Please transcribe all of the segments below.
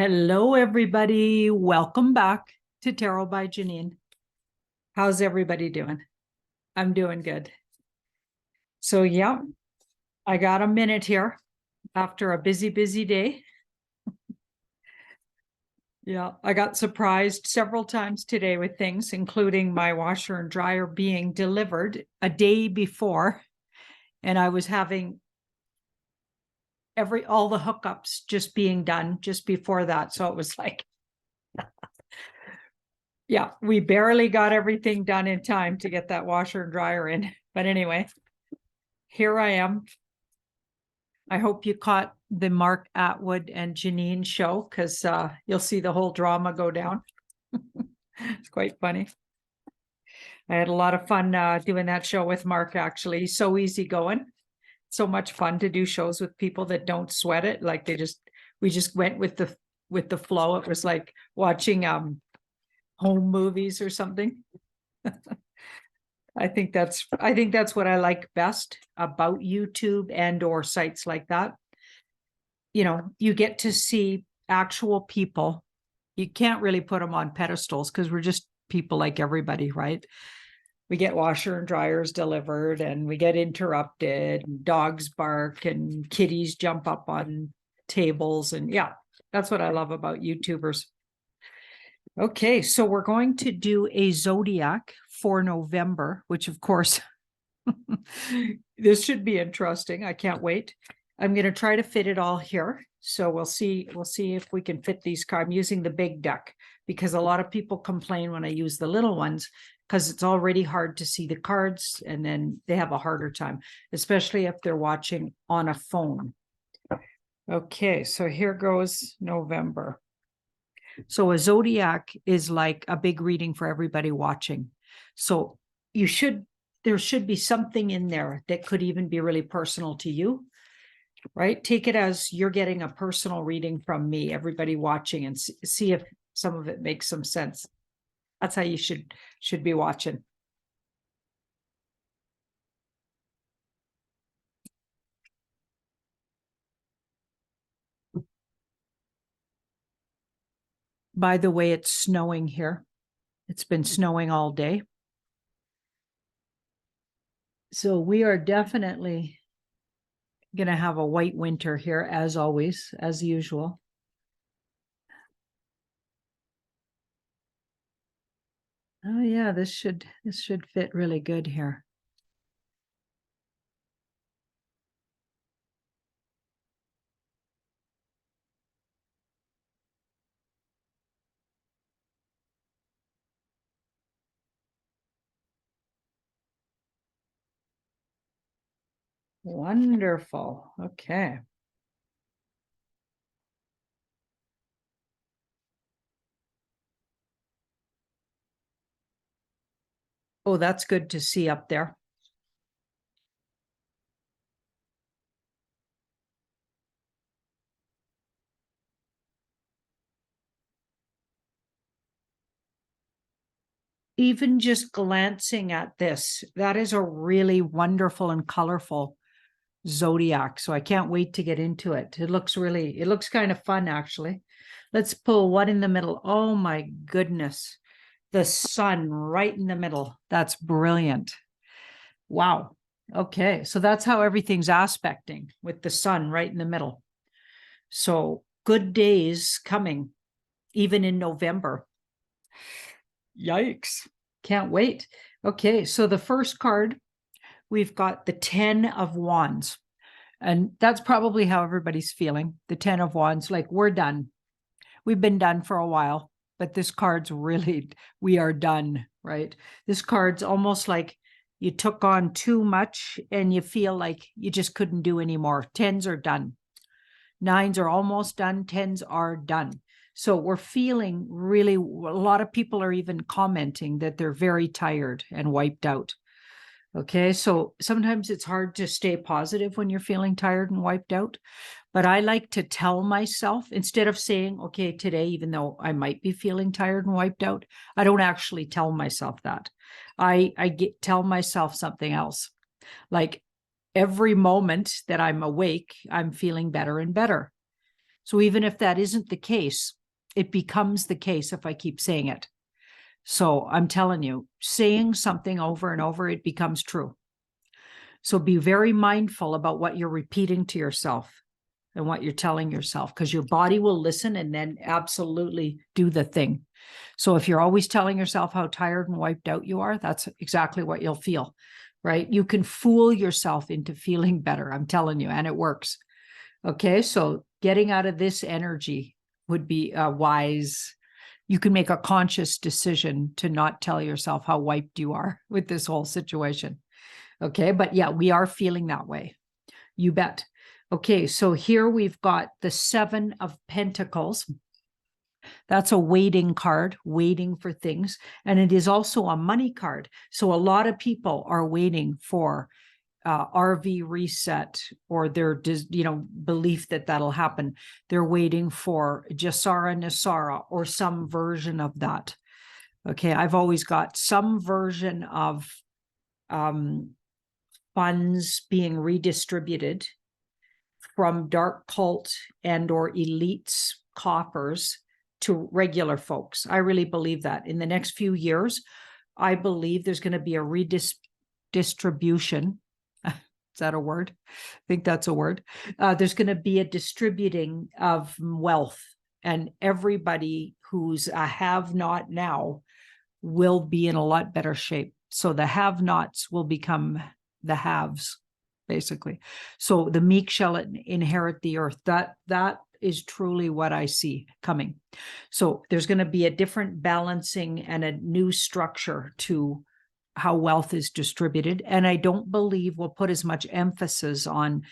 Hello, everybody. Welcome back to Tarot by Janine. How's everybody doing? I'm doing good. So, yeah, I got a minute here after a busy day. Yeah, I got surprised several times today with things, including my washer and dryer being delivered a day before. And I was having all the hookups just being done just before that. So it was like, yeah, we barely got everything done in time to get that washer and dryer in. But anyway, here I am. I hope you caught the Mark Atwood and Janine show because you'll see the whole drama go down. It's quite funny. I had a lot of fun doing that show with Mark, actually. He's so easygoing. So much fun to do shows with people that don't sweat it. Like we just went with the flow. It was like watching home movies or something. I think that's what I like best about YouTube and or sites like that. You know, you get to see actual people. You can't really put them on pedestals because we're just people like everybody, right? We get washer and dryers delivered and we get interrupted, and dogs bark and kitties jump up on tables. And yeah, that's what I love about YouTubers. Okay, so we're going to do a zodiac for November, which of course, this should be interesting. I can't wait. I'm going to try to fit it all here. So we'll see if we can fit these cards. I'm using the big deck because a lot of people complain when I use the little ones because it's already hard to see the cards and then they have a harder time, especially if they're watching on a phone. Okay, so here goes November. So a zodiac is like a big reading for everybody watching. So there should be something in there that could even be really personal to you, right? Take it as you're getting a personal reading from me, everybody watching, and see if some of it makes some sense. That's how you should be watching. By the way, it's snowing here. It's been snowing all day. So we are definitely going to have a white winter here, as always, as usual. Oh yeah, this should fit really good here. Wonderful. Okay. Oh, that's good to see up there. Even just glancing at this, that is a really wonderful and colorful zodiac. So I can't wait to get into it. It looks kind of fun, actually. Let's pull one in the middle. Oh my goodness. The sun right in the middle. That's brilliant. Wow. Okay. So that's how everything's aspecting with the sun right in the middle. So good days coming, even in November. Yikes. Can't wait. Okay. So the first card, we've got the 10 of Wands. And that's probably how everybody's feeling. The 10 of Wands, like we're done. We've been done for a while, but this card's really, we are done, right? This card's almost like you took on too much and you feel like you just couldn't do anymore. 10s are done. 9s are almost done. 10s are done. So we're feeling really, a lot of people are even commenting that they're very tired and wiped out. Okay, so sometimes it's hard to stay positive when you're feeling tired and wiped out. But I like to tell myself, instead of saying, okay, today, even though I might be feeling tired and wiped out, I don't actually tell myself that. Tell myself something else. Like every moment that I'm awake, I'm feeling better and better. So even if that isn't the case, it becomes the case if I keep saying it. So I'm telling you, saying something over and over, it becomes true. So be very mindful about what you're repeating to yourself and what you're telling yourself, because your body will listen and then absolutely do the thing. So if you're always telling yourself how tired and wiped out you are, that's exactly what you'll feel, right? You can fool yourself into feeling better, I'm telling you, and it works. Okay, so getting out of this energy would be wise. You can make a conscious decision to not tell yourself how wiped you are with this whole situation. Okay, but yeah, we are feeling that way. You bet. Okay, so here we've got the 7 of Pentacles. That's a waiting card, waiting for things. And it is also a money card. So a lot of people are waiting for RV reset or their, belief that that'll happen. They're waiting for Jasara Nasara or some version of that. Okay, I've always got some version of funds being redistributed from dark cult and or elites coffers to regular folks. I really believe that in the next few years, I believe there's going to be a redistribution. Is that a word? I think that's a word. There's going to be a distributing of wealth, and everybody who's a have-not now will be in a lot better shape. So the have-nots will become the haves, basically. So the meek shall inherit the earth. That is truly what I see coming. So there's going to be a different balancing and a new structure to how wealth is distributed. And I don't believe we'll put as much emphasis on,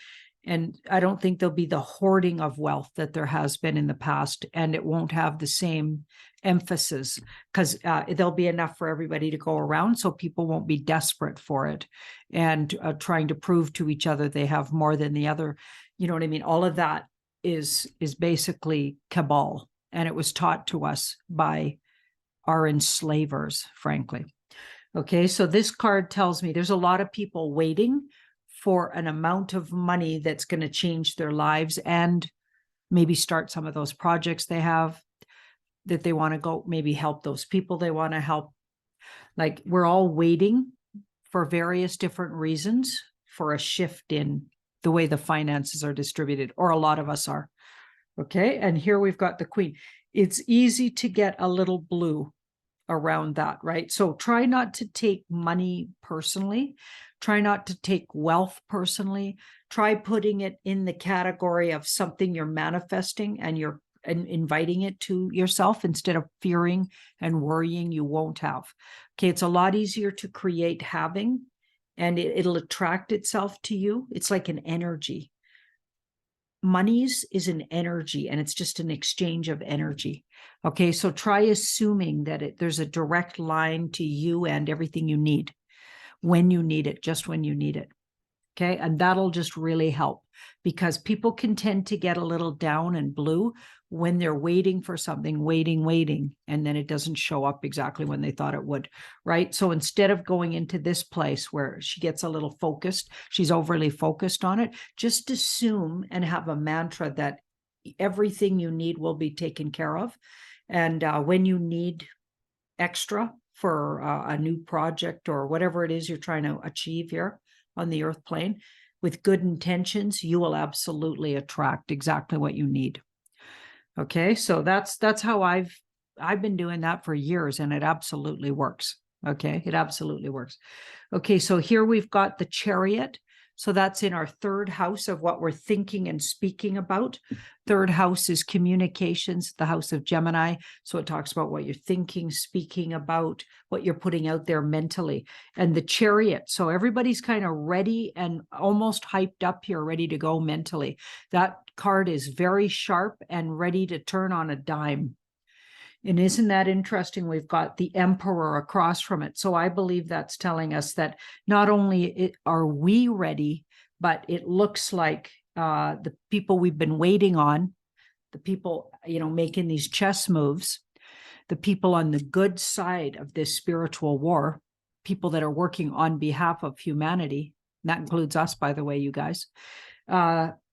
and I don't think there'll be the hoarding of wealth that there has been in the past, and it won't have the same emphasis because there'll be enough for everybody to go around, so people won't be desperate for it and trying to prove to each other they have more than the other. You know what I mean? All of that is basically cabal, and it was taught to us by our enslavers, frankly. Okay, so this card tells me there's a lot of people waiting for an amount of money that's going to change their lives and maybe start some of those projects they have that they want to go, maybe help those people they want to help. Like, we're all waiting for various different reasons for a shift in the way the finances are distributed, or a lot of us are. Okay, and here we've got the Queen. It's easy to get a little blue around that, right? So try not to take money personally. Try not to take wealth personally. Try putting it in the category of something you're manifesting and you're inviting it to yourself instead of fearing and worrying you won't have. Okay, it's a lot easier to create having, and it'll attract itself to you. It's like an energy. Monies is an energy, and it's just an exchange of energy. Okay, so try assuming that there's a direct line to you and everything you need when you need it, just when you need it. Okay, and that'll just really help, because people can tend to get a little down and blue when they're waiting for something, waiting, and then it doesn't show up exactly when they thought it would, right? So instead of going into this place where she gets a little focused, she's overly focused on it, just assume and have a mantra that everything you need will be taken care of. And when you need extra for a new project or whatever it is you're trying to achieve here on the earth plane, with good intentions, you will absolutely attract exactly what you need. Okay, so that's how I've been doing that for years, and it absolutely works. Okay, it absolutely works. Okay, so here we've got the Chariot. So that's in our 3rd house of what we're thinking and speaking about. 3rd house is communications, the house of Gemini. So it talks about what you're thinking, speaking about, what you're putting out there mentally. And the Chariot. So everybody's kind of ready and almost hyped up here, ready to go mentally. That card is very sharp and ready to turn on a dime. And isn't that interesting? We've got the Emperor across from it. So I believe that's telling us that not only are we ready, but it looks like the people we've been waiting on, the people, making these chess moves, the people on the good side of this spiritual war, people that are working on behalf of humanity, that includes us, by the way, you guys,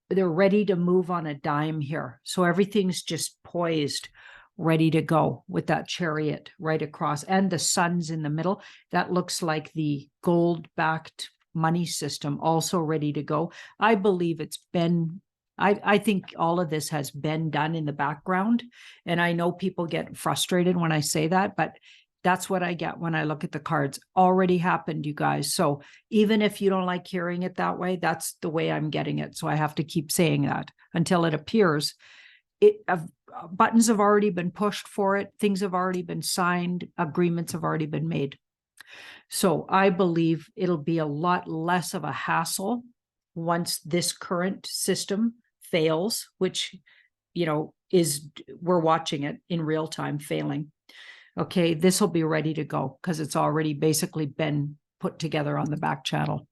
they're ready to move on a dime here. So everything's just poised, ready to go with that chariot right across, and the sun's in the middle. That looks like the gold-backed money system, also ready to go. I believe it's been, I think all of this has been done in the background. And I know people get frustrated when I say that, but that's what I get when I look at the cards. Already happened, you guys. So even if you don't like hearing it that way, that's the way I'm getting it. So I have to keep saying that until it appears. Buttons have already been pushed for it. Things have already been signed. Agreements have already been made. So I believe it'll be a lot less of a hassle once this current system fails, which, we're watching it in real time failing. Okay, this will be ready to go because it's already basically been put together on the back channel.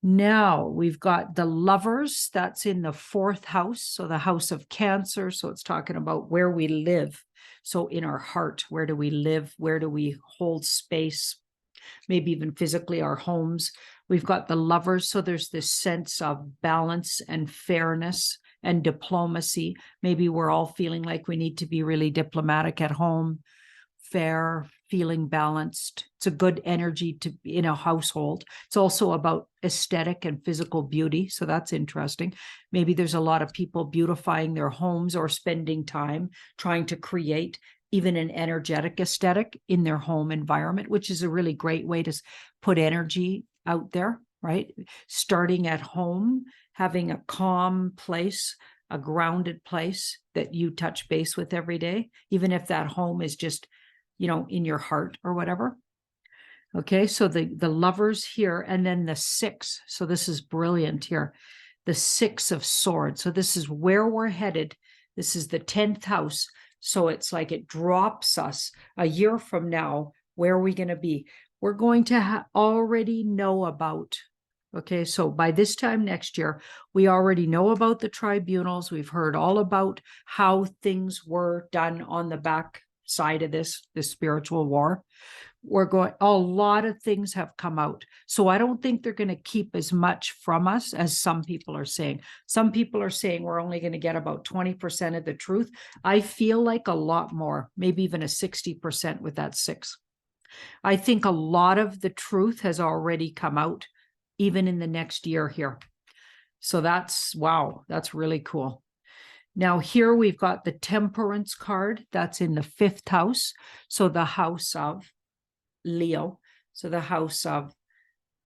Now we've got the Lovers. That's in the 4th house. So the house of Cancer. So it's talking about where we live. So in our heart, where do we live? Where do we hold space? Maybe even physically, our homes. We've got the Lovers. So there's this sense of balance and fairness and diplomacy. Maybe we're all feeling like we need to be really diplomatic at home, fair, feeling balanced. It's a good energy to in a household. It's also about aesthetic and physical beauty. So that's interesting. Maybe there's a lot of people beautifying their homes or spending time trying to create even an energetic aesthetic in their home environment, which is a really great way to put energy out there, right? Starting at home, having a calm place, a grounded place that you touch base with every day, even if that home is just, in your heart or whatever. Okay, so the Lovers here, and then the 6. So this is brilliant here. The 6 of Swords. So this is where we're headed. This is the 10th house. So it's like it drops us a year from now. Where are we going to be? We're going to already know about. Okay, so by this time next year, we already know about the tribunals. We've heard all about how things were done on the back side of this spiritual war. A lot of things have come out. So I don't think they're going to keep as much from us as some people are saying. Some people are saying we're only going to get about 20% of the truth. I feel like a lot more, maybe even a 60% with that 6. I think a lot of the truth has already come out, even in the next year here. So wow, that's really cool. Now here we've got the Temperance card. That's in the 5th house. So the house of Leo. So the house of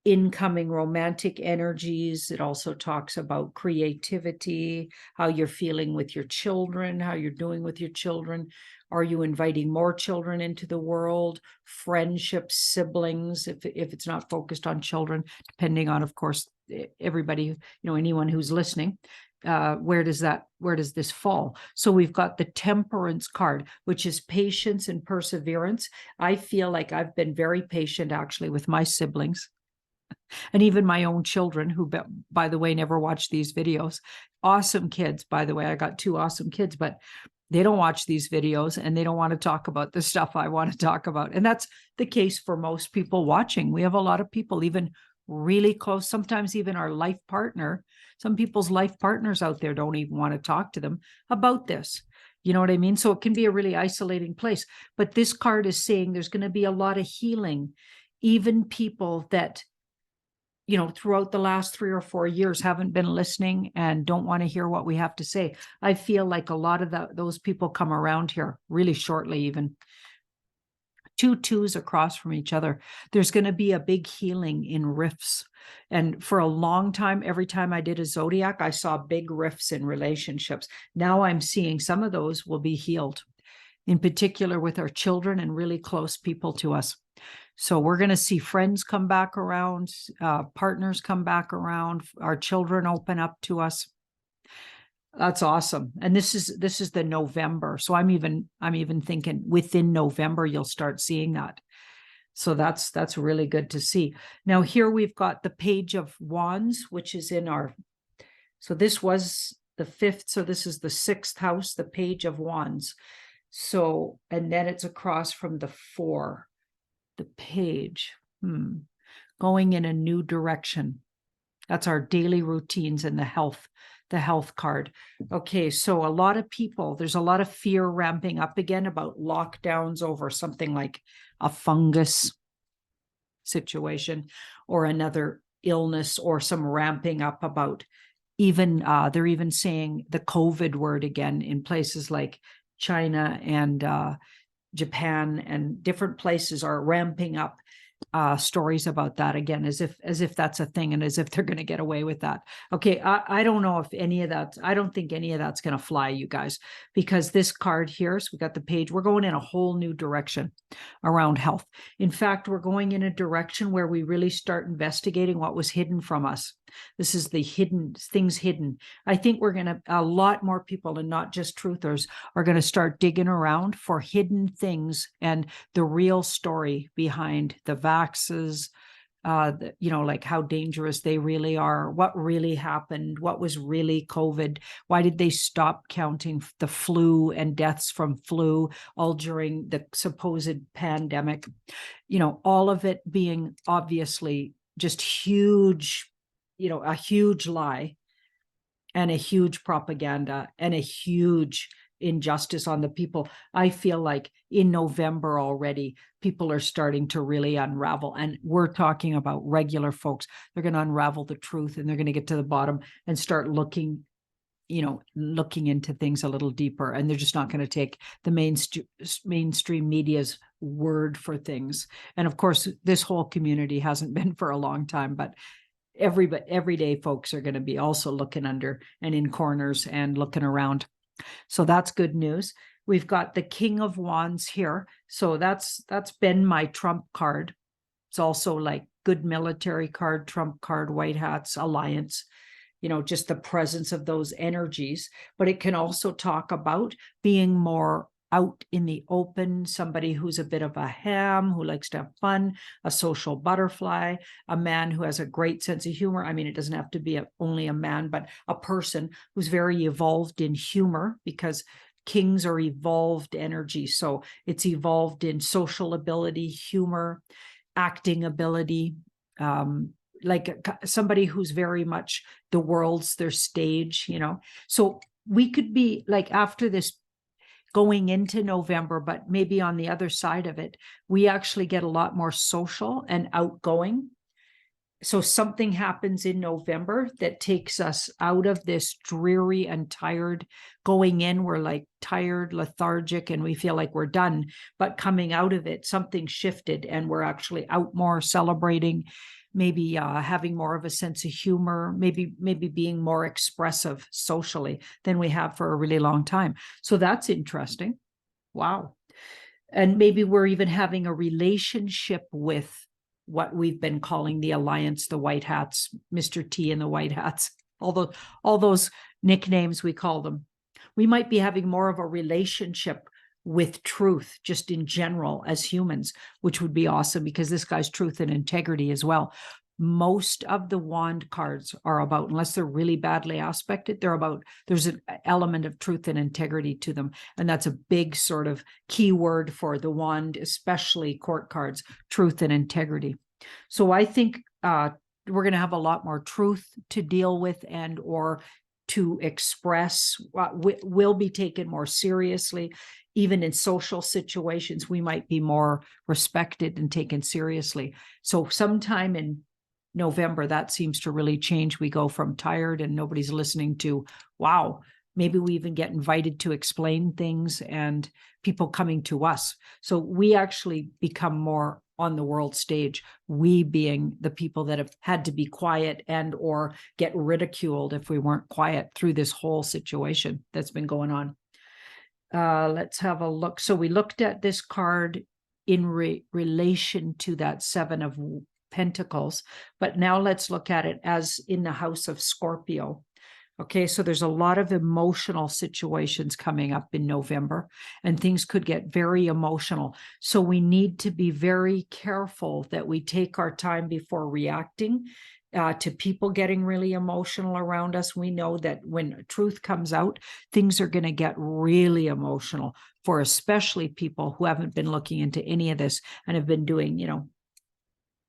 incoming romantic energies. It also talks about creativity, how you're feeling with your children, how you're doing with your children. Are you inviting more children into the world? Friendships, siblings, if it's not focused on children, depending on, of course, everybody, anyone who's listening. Where does this fall? So we've got the Temperance card, which is patience and perseverance. I feel like I've been very patient actually with my siblings and even my own children, who, by the way, never watch these videos. Awesome kids, by the way. I got 2 awesome kids, but they don't watch these videos and they don't want to talk about the stuff I want to talk about. And that's the case for most people watching. We have a lot of people, even really close, sometimes even our life partner. Some people's life partners out there don't even want to talk to them about this. You know what I mean? So it can be a really isolating place. But this card is saying there's going to be a lot of healing. Even people that, throughout the last 3 or 4 years haven't been listening and don't want to hear what we have to say. I feel like a lot of those people come around here really shortly, even. 2 2s across from each other. There's going to be a big healing in rifts. And for a long time, every time I did a zodiac, I saw big rifts in relationships. Now I'm seeing some of those will be healed, in particular with our children and really close people to us. So we're going to see friends come back around, partners come back around, our children open up to us. That's awesome. And this is the November. So I'm even thinking within November, you'll start seeing that. So that's really good to see. Now here we've got the Page of Wands, which is so this was the 5th. So this is the 6th house, the Page of Wands. So, and then it's across from the 4, the Page, going in a new direction. That's our daily routines and the health card. Okay, so a lot of people, there's a lot of fear ramping up again about lockdowns over something like a fungus situation or another illness, or some ramping up about even they're even saying the COVID word again in places like China and Japan, and different places are ramping up stories about that again, as if that's a thing, and as if they're going to get away with that. Okay, I don't know if any of that, I don't think any of that's going to fly, you guys, because this card here, so we got the page, we're going in a whole new direction around health. In fact, we're going in a direction where we really start investigating what was hidden from us. This is the hidden things hidden. I think we're going to, a lot more people, and not just truthers, are going to start digging around for hidden things and the real story behind the vaxes, like how dangerous they really are, what really happened, what was really COVID, why did they stop counting the flu and deaths from flu all during the supposed pandemic, all of it being obviously just huge, a huge lie and a huge propaganda and a huge injustice on the people. I feel like in November already, people are starting to really unravel, and we're talking about regular folks. They're going to unravel the truth, and they're going to get to the bottom and start looking into things a little deeper, and they're just not going to take the mainstream media's word for things. And of course, this whole community hasn't been for a long time, but everyday folks are going to be also looking under and in corners and looking around. So that's good news. We've got the King of Wands here. So that's been my Trump card. It's also like good military card, Trump card, white hats, alliance, just the presence of those energies. But it can also talk about being more out in the open, somebody who's a bit of a ham, who likes to have fun, a social butterfly, a man who has a great sense of humor. I mean, it doesn't have to be only a man, but a person who's very evolved in humor, because kings are evolved energy. So it's evolved in social ability, humor, acting ability, like somebody who's very much the world's their stage, So we could be like, after this, going into November, but maybe on the other side of it, we actually get a lot more social and outgoing. So something happens in November that takes us out of this dreary and tired. Going in, we're like tired, lethargic, and we feel like we're done. But coming out of it, something shifted, and we're actually out more, celebrating, maybe having more of a sense of humor, maybe being more expressive socially than we have for a really long time. So that's interesting. Wow. And maybe we're even having a relationship with what we've been calling the alliance, the white hats, Mr. T and the white hats, all those nicknames we call them. We might be having more of a relationship with truth just in general as humans, which would be awesome, because this guy's truth and integrity as well. Most of the wand cards are about, unless they're really badly aspected, there's an element of truth and integrity to them. And that's a big sort of key word for the wand, especially court cards, truth and integrity. So I think we're going to have a lot more truth to deal with and or to express. Will be taken more seriously. Even in social situations, we might be more respected and taken seriously. So sometime in November, that seems to really change. We go from tired and nobody's listening to, wow, maybe we even get invited to explain things and people coming to us. So we actually become more on the world stage, we being the people that have had to be quiet and or get ridiculed if we weren't quiet through this whole situation that's been going on. Let's have a look. So we looked at this card in relation to that Seven of Pentacles, but now let's look at it as in the house of Scorpio. Okay, so there's a lot of emotional situations coming up in November, and things could get very emotional. So we need to be very careful that we take our time before reacting to people getting really emotional around us. We know that when truth comes out, things are going to get really emotional for especially people who haven't been looking into any of this and have been doing,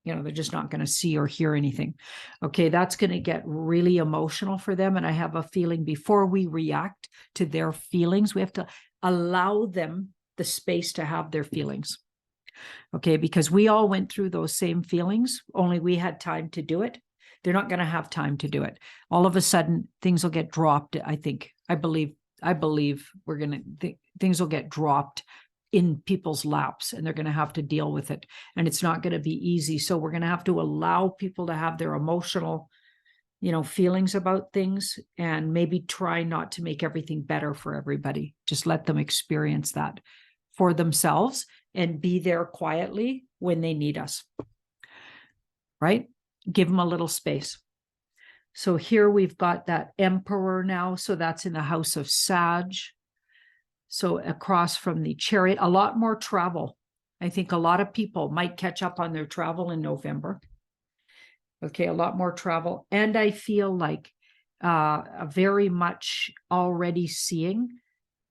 They're just not going to see or hear anything. Okay, that's going to get really emotional for them. And I have a feeling before we react to their feelings, we have to allow them the space to have their feelings. Okay, because we all went through those same feelings, only we had time to do it. They're not going to have time to do it. All of a sudden, things will get dropped. I believe we're going to, things will get dropped in people's laps, and they're going to have to deal with it. And it's not going to be easy. So we're going to have to allow people to have their emotional, feelings about things, and maybe try not to make everything better for everybody. Just let them experience that for themselves and be there quietly when they need us, right? Give them a little space. So here we've got that Emperor now. So that's in the house of Sag. So across from the Chariot, a lot more travel. I think a lot of people might catch up on their travel in November. Okay, a lot more travel. And I feel like very much already seeing,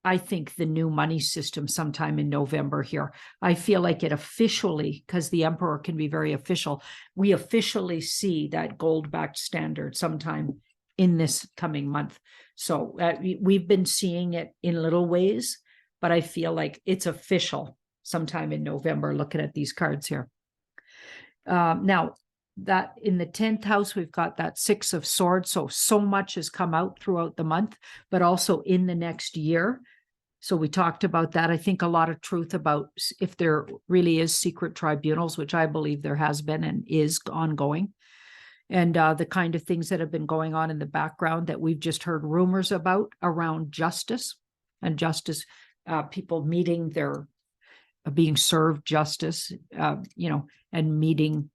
I think, the new money system sometime in November here. I feel like it officially, because the Emperor can be very official, we officially see that gold-backed standard sometime in this coming month. So we've been seeing it in little ways, but I feel like it's official sometime in November, looking at these cards here. Now, that in the 10th house, we've got that Six of Swords. So much has come out throughout the month, but also in the next year. So we talked about that. I think a lot of truth about if there really is secret tribunals, which I believe there has been and is ongoing. And the kind of things that have been going on in the background that we've just heard rumors about around justice and justice, people meeting their, being served justice, and meeting,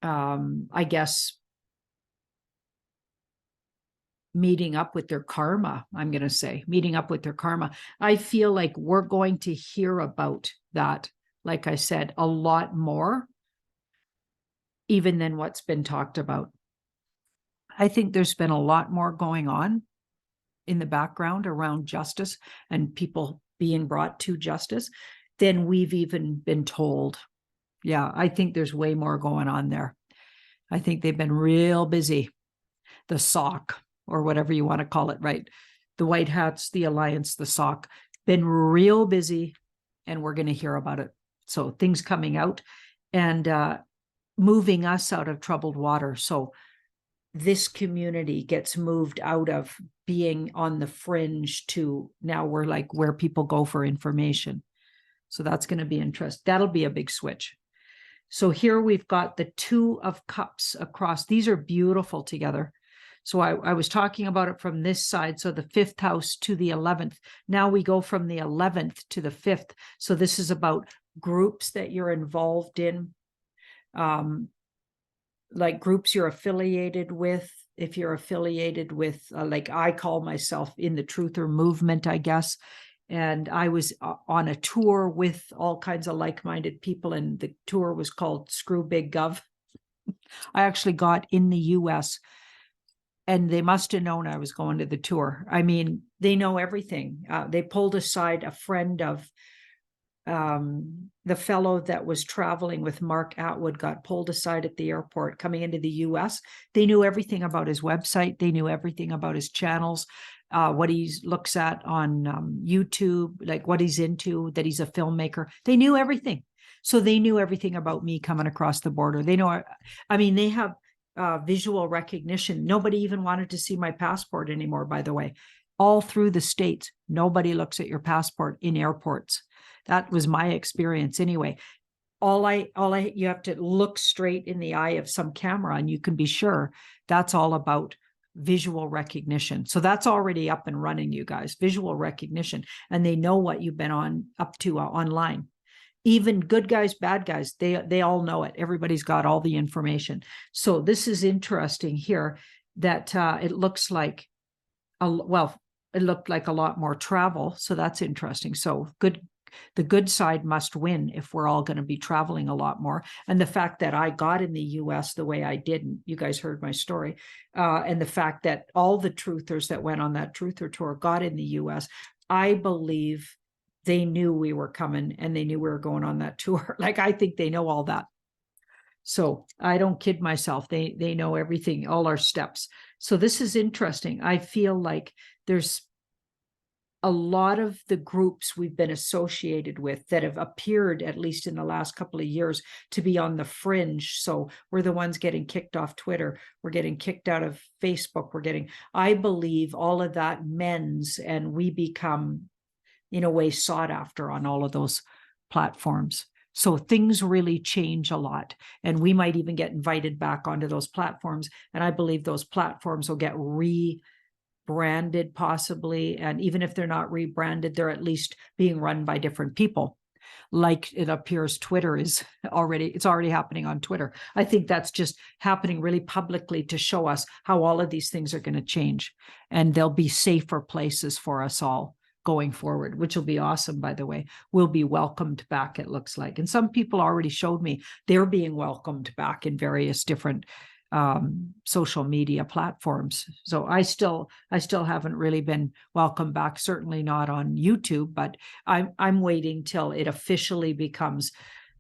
I guess, meeting up with their karma, I'm going to say, meeting up with their karma. I feel like we're going to hear about that, like I said, a lot more, even than what's been talked about. I think there's been a lot more going on in the background around justice and people being brought to justice than we've even been told. Yeah, I think there's way more going on there. I think they've been real busy. The SOC, or whatever you want to call it, right? The White Hats, the Alliance, the SOC, been real busy, and we're going to hear about it. So things coming out and moving us out of troubled water. So this community gets moved out of being on the fringe to now we're like where people go for information. So that's going to be interesting. That'll be a big switch. So here we've got the Two of Cups across. These are beautiful together. So I was talking about it from this side. So the 5th house to the 11th. Now we go from the 11th to the 5th. So this is about groups that you're involved in, like groups you're affiliated with. If you're affiliated with, like I call myself in the Truther movement, I guess. And I was on a tour with all kinds of like-minded people, and the tour was called Screw Big Gov. I actually got in the US, and they must have known I was going to the tour. I mean, they know everything. They pulled aside a friend of the fellow that was traveling with Mark Atwood, got pulled aside at the airport coming into the US. They knew everything about his website. They knew everything about his channels, what he looks at on YouTube, like what he's into, that he's a filmmaker. They knew everything. So they knew everything about me coming across the border. They know, I mean, they have visual recognition. Nobody even wanted to see my passport anymore, by the way. All through the States, nobody looks at your passport in airports. That was my experience anyway. You have to look straight in the eye of some camera, and you can be sure that's all about visual recognition. So that's already up and running, you guys, visual recognition. And they know what you've been up to online. Even good guys, bad guys, they all know it. Everybody's got all the information. So this is interesting here that it looks like, it looked like a lot more travel. So that's interesting. So the good side must win if we're all going to be traveling a lot more. And the fact that I got in the US the way I did, and you guys heard my story, and the fact that all the truthers that went on that truther tour got in the US, I believe they knew we were coming and they knew we were going on that tour. Like, I think they know all that. So I don't kid myself. They know everything, all our steps. So this is interesting. I feel like there's a lot of the groups we've been associated with that have appeared, at least in the last couple of years, to be on the fringe. So we're the ones getting kicked off Twitter. We're getting kicked out of Facebook. I believe all of that mends and we become, in a way, sought after on all of those platforms. So things really change a lot. And we might even get invited back onto those platforms. And I believe those platforms will get rebranded possibly. And even if they're not rebranded, they're at least being run by different people. Like it appears Twitter is it's already happening on Twitter. I think that's just happening really publicly to show us how all of these things are going to change. And there'll be safer places for us all going forward, which will be awesome, by the way. We'll be welcomed back, it looks like. And some people already showed me they're being welcomed back in various different social media platforms. So I still haven't really been welcomed back, certainly not on YouTube, but I'm waiting till it officially becomes,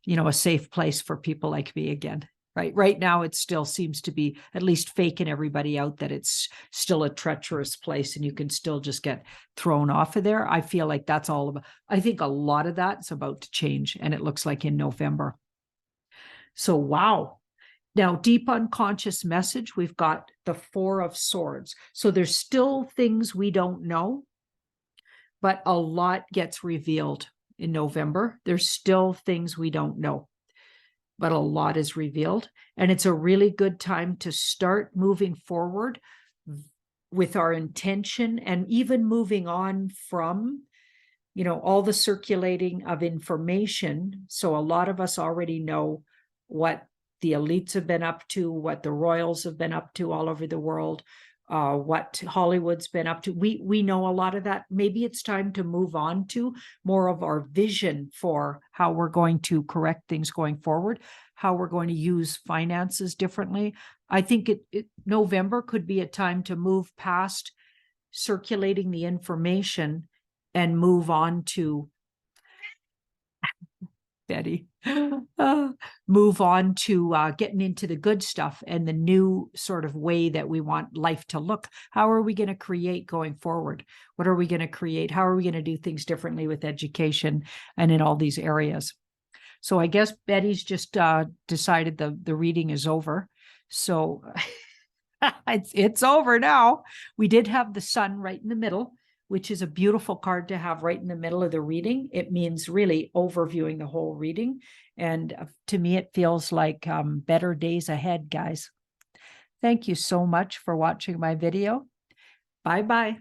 a safe place for people like me again. Right now, it still seems to be at least faking everybody out that it's still a treacherous place and you can still just get thrown off of there. I feel like that's all about, I think a lot of that's about to change, and it looks like in November. So, wow. Now, deep unconscious message, we've got the Four of Swords. So there's still things we don't know, but a lot gets revealed in November. There's still things we don't know, but a lot is revealed. And it's a really good time to start moving forward with our intention and even moving on from, all the circulating of information. So a lot of us already know what the elites have been up to, what the royals have been up to all over the world, what Hollywood's been up to. We know a lot of that. Maybe it's time to move on to more of our vision for how we're going to correct things going forward, how we're going to use finances differently. I think November could be a time to move past circulating the information and move on to Betty, move on to getting into the good stuff and the new sort of way that we want life to look. How are we going to create going forward? What are we going to create? How are we going to do things differently with education and in all these areas? So I guess Betty's just decided the reading is over. So it's over now. We did have the sun right in the middle, which is a beautiful card to have right in the middle of the reading. It means really overviewing the whole reading. And to me, it feels like better days ahead, guys. Thank you so much for watching my video. Bye-bye.